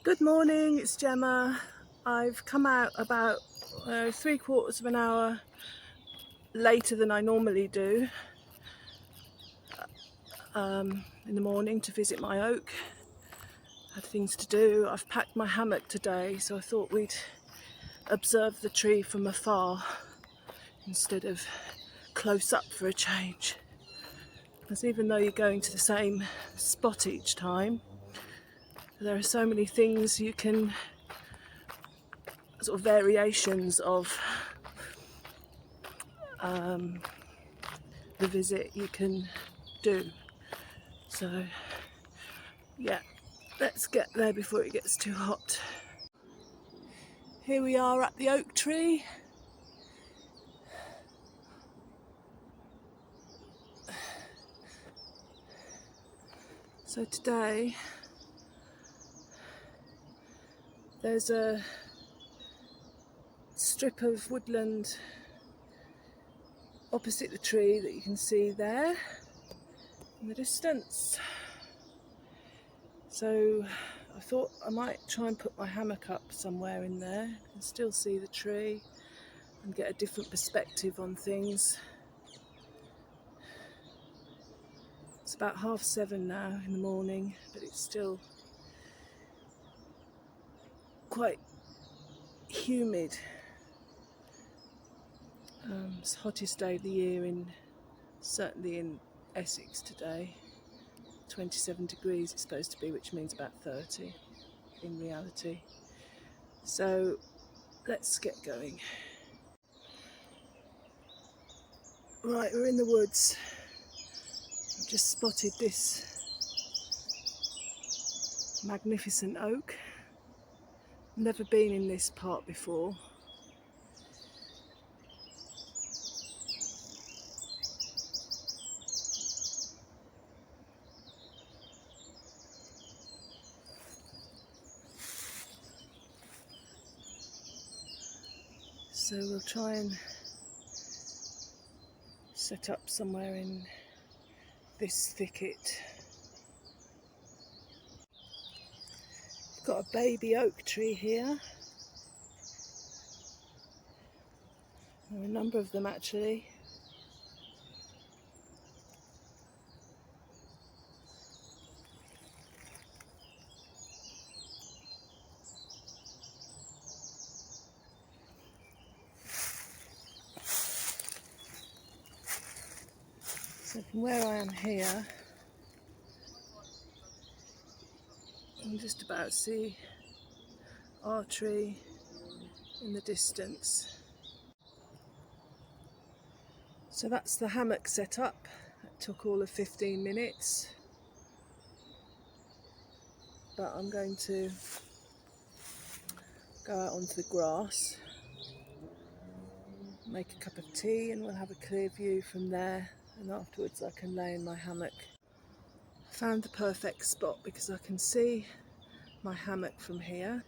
Good morning, it's Gemma. I've come out about 3/4 of an hour later than I normally do in the morning to visit my oak. Had things to do. I've packed my hammock today, so I thought we'd observe the tree from afar instead of close up for a change. Because even though you're going to the same spot each time, there are so many things you can, sort of variations of the visit you can do. So yeah, let's get there before it gets too hot. Here we are at the oak tree. So today there's a strip of woodland opposite the tree that you can see there in the distance. So I thought I might try and put my hammock up somewhere in there and still see the tree and get a different perspective on things. It's about 7:30 now in the morning, but it's still quite humid. It's the hottest day of the year certainly in Essex today. 27 degrees it's supposed to be, which means about 30 in reality. So let's get going. Right, we're in the woods. I've just spotted this magnificent oak. Never been in this part before. So we'll try and set up somewhere in this thicket. We've got a baby oak tree here. There are a number of them actually. So from where I am here, you can just about see our tree in the distance. So that's the hammock set up. It took all of 15 minutes. But I'm going to go out onto the grass, make a cup of tea, and we'll have a clear view from there, and afterwards I can lay in my hammock. I found the perfect spot because I can see my hammock from here.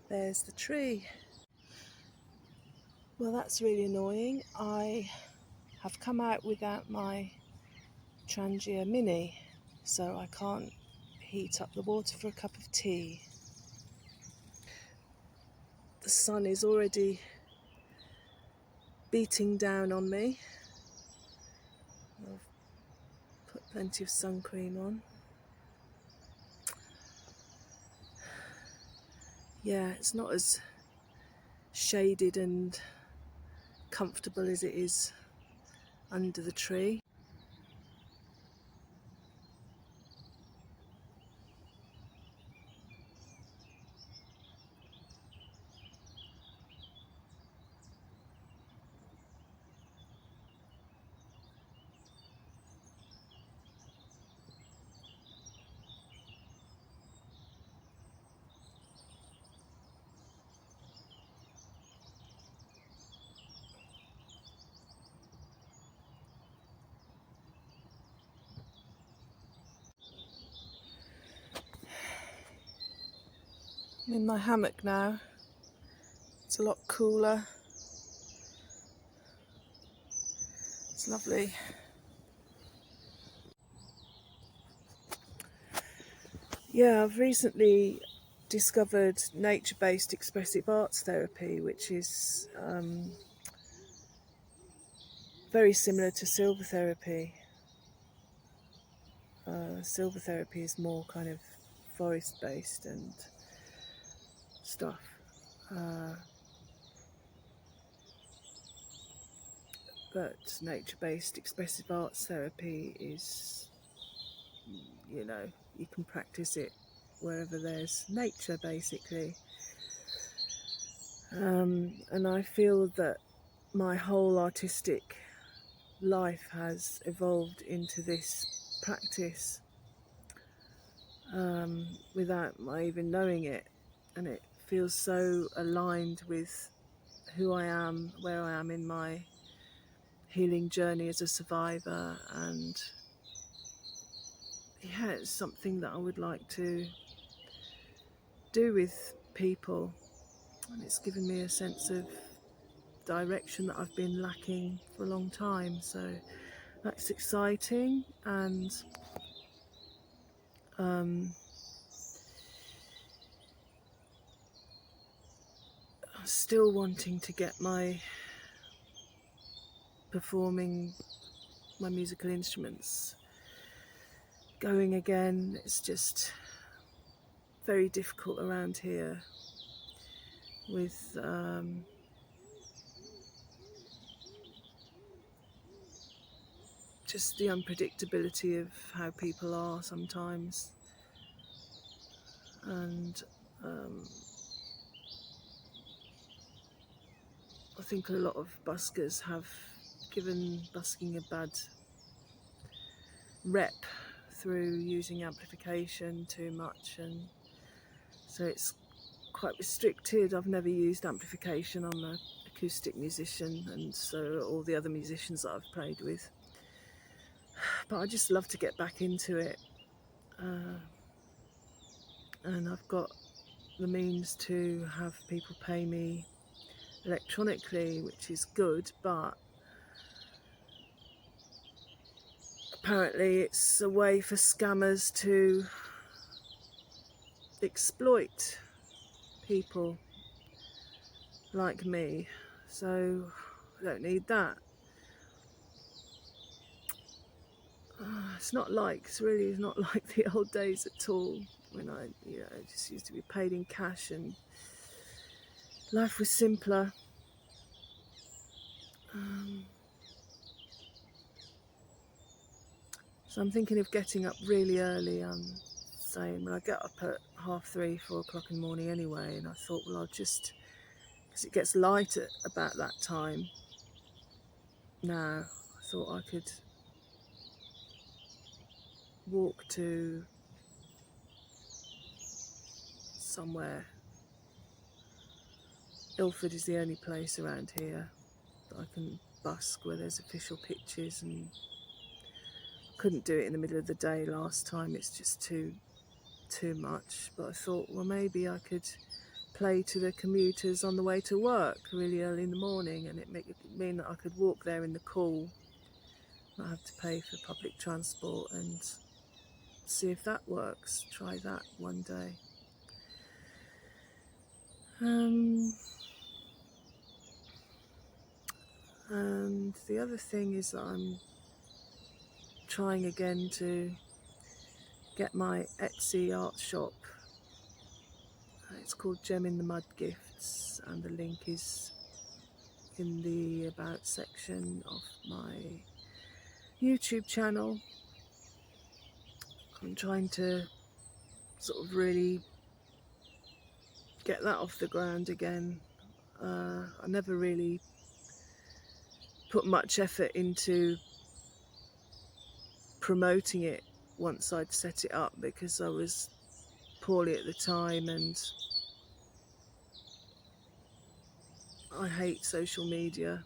There's the tree. Well, that's really annoying. I have come out without my Trangia Mini, so I can't heat up the water for a cup of tea. The sun is already beating down on me. I've put plenty of sun cream on. Yeah, it's not as shaded and comfortable as it is under the tree. I'm in my hammock now. It's a lot cooler. It's lovely. Yeah, I've recently discovered nature-based expressive arts therapy, which is very similar to silver therapy. Silver therapy is more kind of forest-based and stuff. But nature-based expressive arts therapy is, you know, you can practice it wherever there's nature, basically. And I feel that my whole artistic life has evolved into this practice without my even knowing it, and it feels so aligned with who I am, where I am in my healing journey as a survivor, and yeah, it's something that I would like to do with people, and it's given me a sense of direction that I've been lacking for a long time, so that's exciting. And I'm still wanting to get my performing my musical instruments going again. It's just very difficult around here with just the unpredictability of how people are sometimes, and I think a lot of buskers have given busking a bad rep through using amplification too much, and so it's quite restricted. I've never used amplification. I'm an acoustic musician, and so all the other musicians that I've played with, but I just love to get back into it, and I've got the means to have people pay me electronically, which is good, but apparently it's a way for scammers to exploit people like me, so I don't need that. It's really not like the old days at all, when I just used to be paid in cash and life was simpler. So I'm thinking of getting up really early. I'm saying, well, I get up at 3:30, 4 o'clock in the morning anyway, and I thought, well, I'll just, because it gets light at about that time now, I thought I could walk to somewhere. Ilford is the only place around here that I can busk where there's official pitches, and couldn't do it in the middle of the day last time. It's just too much. But I thought, well, maybe I could play to the commuters on the way to work really early in the morning, and it mean that I could walk there in the cool, not have to pay for public transport, and see if that works. Try that one day. And the other thing is that I'm trying again to get my Etsy art shop. It's called Gem in the Mud Gifts, and the link is in the About section of my YouTube channel. I'm trying to sort of really get that off the ground again. I never really put much effort into promoting it once I'd set it up, because I was poorly at the time, and I hate social media,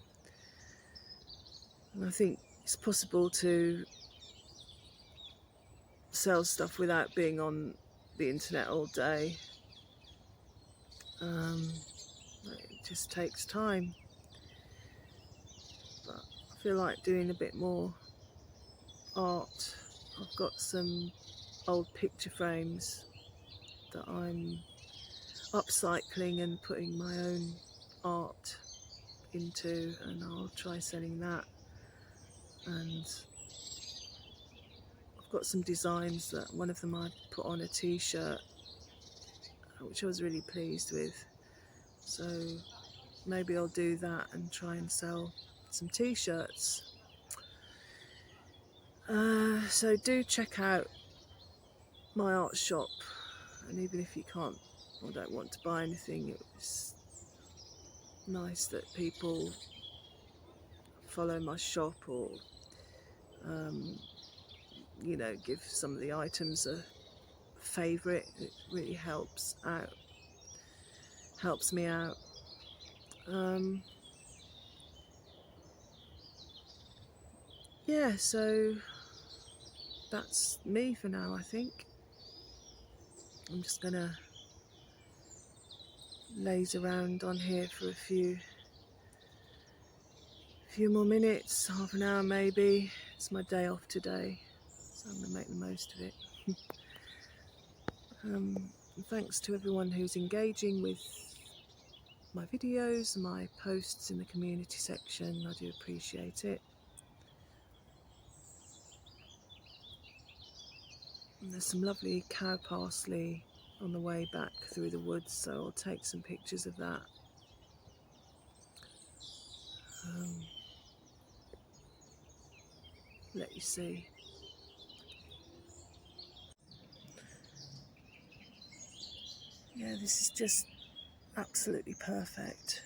and I think it's possible to sell stuff without being on the internet all day. It just takes time, but I feel like doing a bit more art. I've got some old picture frames that I'm upcycling and putting my own art into, and I'll try selling that. And I've got some designs that one of them I put on a t-shirt, which I was really pleased with, so maybe I'll do that and try and sell some t-shirts. So do check out my art shop, and even if you can't or don't want to buy anything, it's nice that people follow my shop, or you know, give some of the items a favourite. It really helps me out. Yeah, so that's me for now, I think. I'm just gonna laze around on here for a few more minutes, half an hour maybe. It's my day off today, so I'm gonna make the most of it. Thanks to everyone who's engaging with my videos and my posts in the community section. I do appreciate it. And there's some lovely cow parsley on the way back through the woods, so I'll take some pictures of that. Let you see. Yeah, this is just absolutely perfect.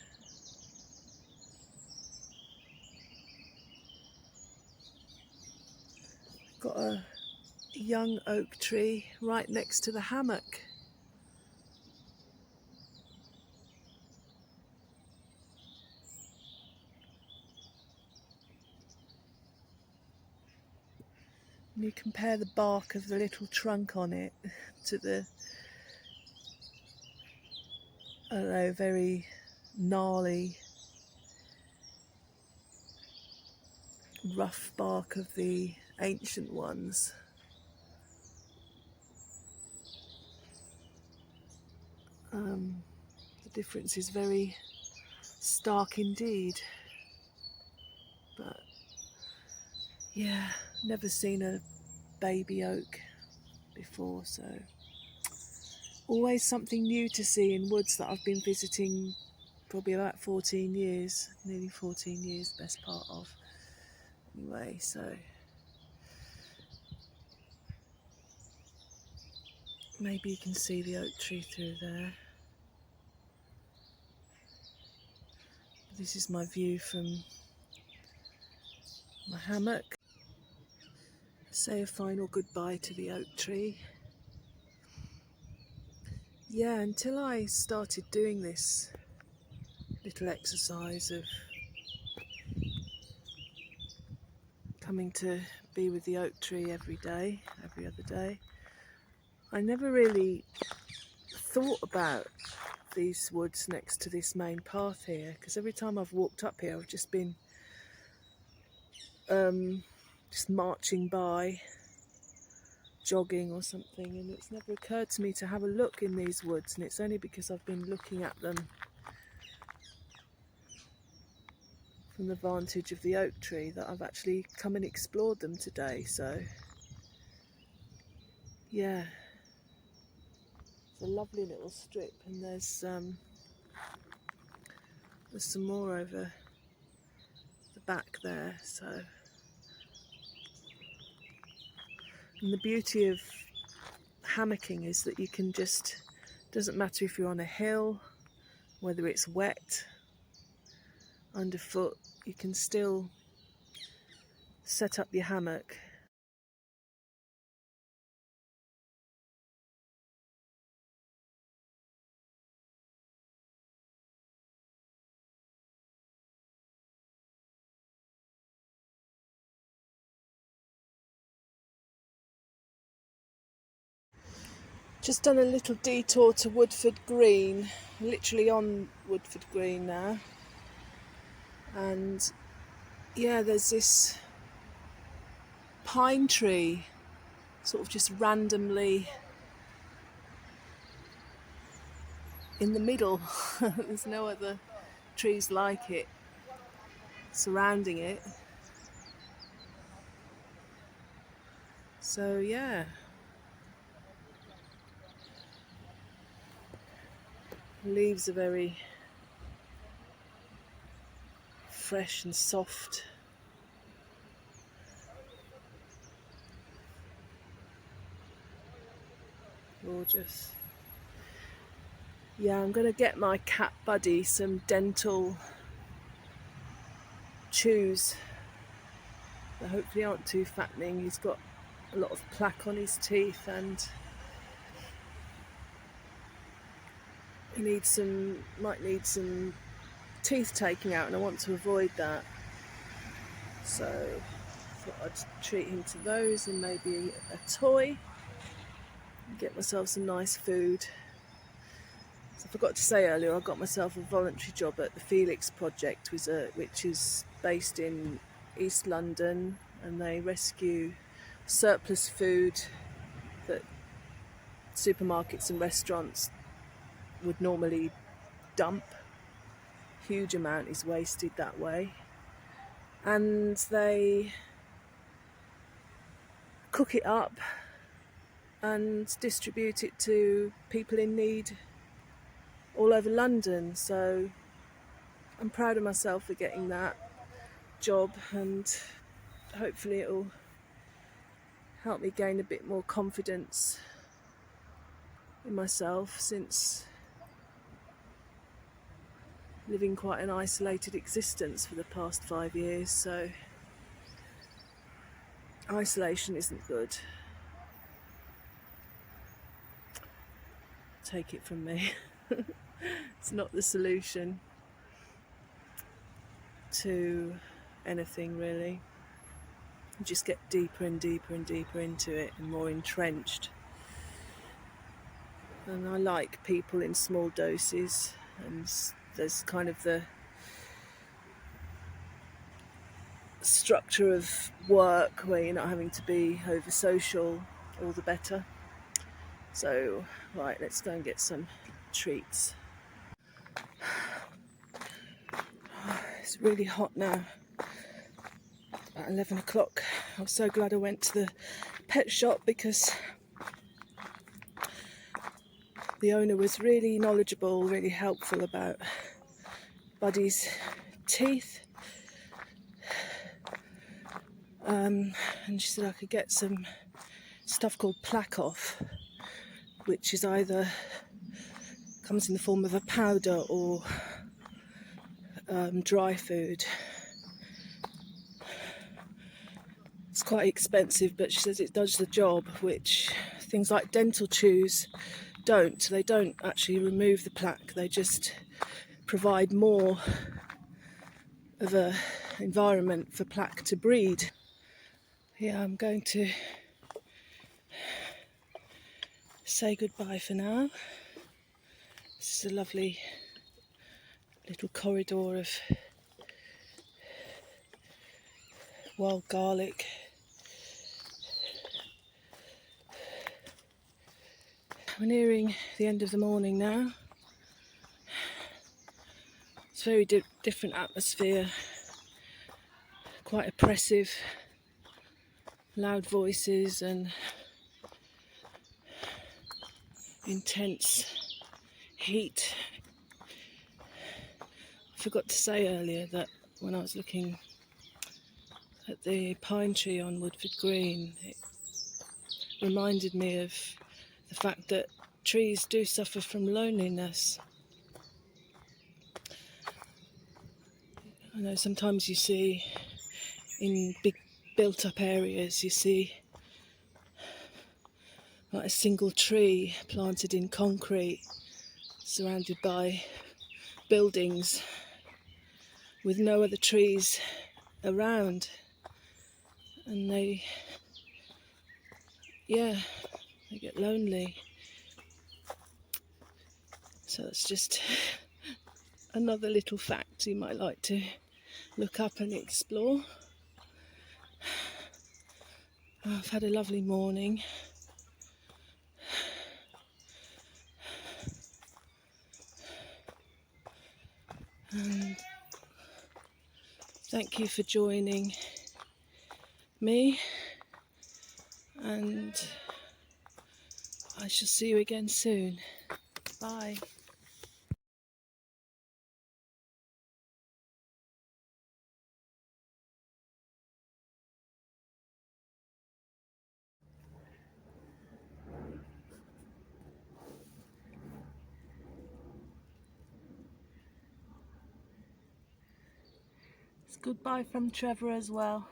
Got a young oak tree right next to the hammock. And you compare the bark of the little trunk on it to the, I don't know, very gnarly, rough bark of the ancient ones. The difference is very stark indeed. But yeah, never seen a baby oak before, so always something new to see in woods that I've been visiting probably about 14 years, nearly 14 years, best part of. Anyway, so maybe you can see the oak tree through there. This is my view from my hammock. Say a final goodbye to the oak tree. Yeah, until I started doing this little exercise of coming to be with the oak tree every day, every other day, I never really thought about these woods next to this main path here, because every time I've walked up here I've just been just marching by, jogging or something, and it's never occurred to me to have a look in these woods, and it's only because I've been looking at them from the vantage of the oak tree that I've actually come and explored them today. So yeah, it's a lovely little strip, and there's some more over the back there. So, and the beauty of hammocking is that you can just, doesn't matter if you're on a hill, whether it's wet underfoot, you can still set up your hammock. Just done a little detour to Woodford Green, literally on Woodford Green now, and yeah, there's this pine tree sort of just randomly in the middle. There's no other trees like it surrounding it. So yeah, the leaves are very fresh and soft. Gorgeous. Yeah, I'm going to get my cat buddy some dental chews that hopefully aren't too fattening. He's got a lot of plaque on his teeth and he might need some teeth taking out, and I want to avoid that. So I thought I'd treat him to those and maybe a toy and get myself some nice food. So I forgot to say earlier, I got myself a voluntary job at the Felix Project, which is based in East London, and they rescue surplus food that supermarkets and restaurants would normally dump. Huge amount is wasted that way, and they cook it up and distribute it to people in need all over London. So I'm proud of myself for getting that job, and hopefully it'll help me gain a bit more confidence in myself, since living quite an isolated existence for the past 5 years. So isolation isn't good. Take it from me. It's not the solution to anything, really. You just get deeper and deeper and deeper into it and more entrenched. And I like people in small doses, and there's kind of the structure of work where you're not having to be over social, all the better. So right, let's go and get some treats. It's really hot now, about 11 o'clock. I was so glad I went to the pet shop because the owner was really knowledgeable, really helpful about Buddy's teeth. And she said I could get some stuff called plaque off, which is either comes in the form of a powder or dry food. It's quite expensive, but she says it does the job, which things like dental chews don't. They don't actually remove the plaque, they just provide more of an environment for plaque to breed. Yeah, I'm going to say goodbye for now. This is a lovely little corridor of wild garlic. We're nearing the end of the morning now. It's a very different atmosphere, quite oppressive, loud voices and intense heat. I forgot to say earlier that when I was looking at the pine tree on Woodford Green, it reminded me of the fact that trees do suffer from loneliness. I know sometimes you see in big built up areas, you see like a single tree planted in concrete, surrounded by buildings with no other trees around, and they get lonely. So it's just another little fact you might like to look up and explore. I've had a lovely morning. And thank you for joining me, and I shall see you again soon. Bye. It's goodbye from Trevor as well.